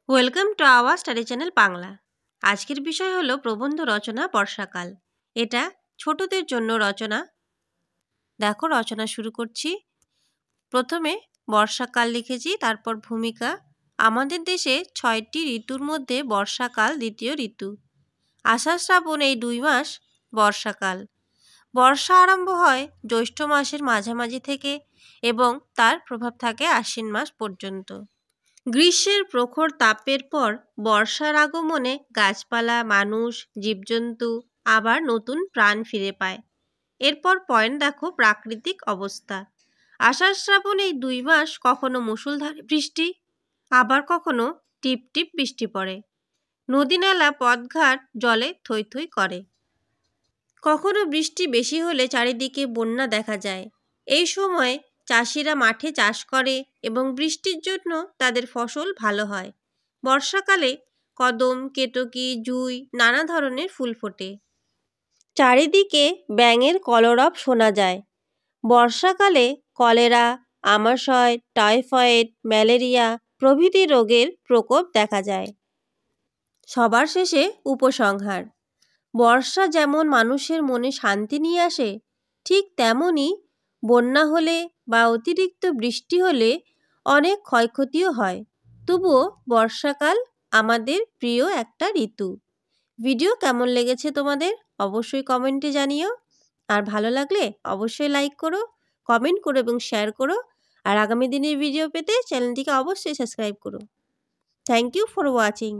Welcome to our study channel Bangla. আজকের বিষয় হলো প্রবন্ধ রচনা বর্ষাকাল। এটা ছোটদের জন্য রচনা। দেখো রচনা শুরু করছি। প্রথমে বর্ষাকাল লিখেছি, তারপর ভূমিকা। আমাদের দেশে 6টি ঋতুর মধ্যে বর্ষাকাল দ্বিতীয় ঋতু। আষাঢ় শ্রাবণ এই 2 মাস বর্ষাকাল। বর্ষা আরম্ভ হয় জ্যৈষ্ঠ মাসের মাঝামাঝি থেকে এবং তার প্রভাব থাকে আশ্বিন মাস পর্যন্ত। গ্রীষ্মের প্রখর তাপের পর বর্ষার আগমনে গাছপালা, মানুষ, জীবজন্তু আবার নতুন প্রাণ ফিরে পায়। এরপর পয়েন্ট দেখো, প্রাকৃতিক অবস্থা। আষাঢ় শ্রাবণ এই 2 মাস কখনো মুষলধারে বৃষ্টি, আবার কখনো টিপ টিপ বৃষ্টি পড়ে। নদী নালা পথঘাট জলে থই থই করে। কখনো বৃষ্টি বেশি হলে চারিদিকে বন্যা দেখা যায়। এই সময় চাষিরা মাঠে চাষ করে এবং বৃষ্টির জন্য তাদের ফসল ভালো হয়। বর্ষাকালে কদম, কেতকী, জুঁই নানা ধরনের ফুল ফোটে। চারিদিকে ব্যাঙের কলরব শোনা যায়। বর্ষাকালে কলেরা, আমাশয়, টাইফয়েড, ম্যালেরিয়া প্রভৃতি রোগের প্রকোপ দেখা যায়। সবার শেষে উপসংহার। বর্ষা যেমন মানুষের মনে শান্তি নিয়ে আসে, ঠিক তেমনই বন্যা হলে বা অতিরিক্ত বৃষ্টি হলে অনেক ক্ষয়ক্ষতিও হয়। তবুও বর্ষাকাল আমাদের প্রিয় একটা ঋতু। ভিডিও কেমন লেগেছে তোমাদের অবশ্যই কমেন্টে জানিও। আর ভালো লাগলে অবশ্যই লাইক করো, কমেন্ট করো এবং শেয়ার করো। আর আগামী দিনের ভিডিও পেতে চ্যানেলটিকে অবশ্যই সাবস্ক্রাইব করো। Thank you for watching.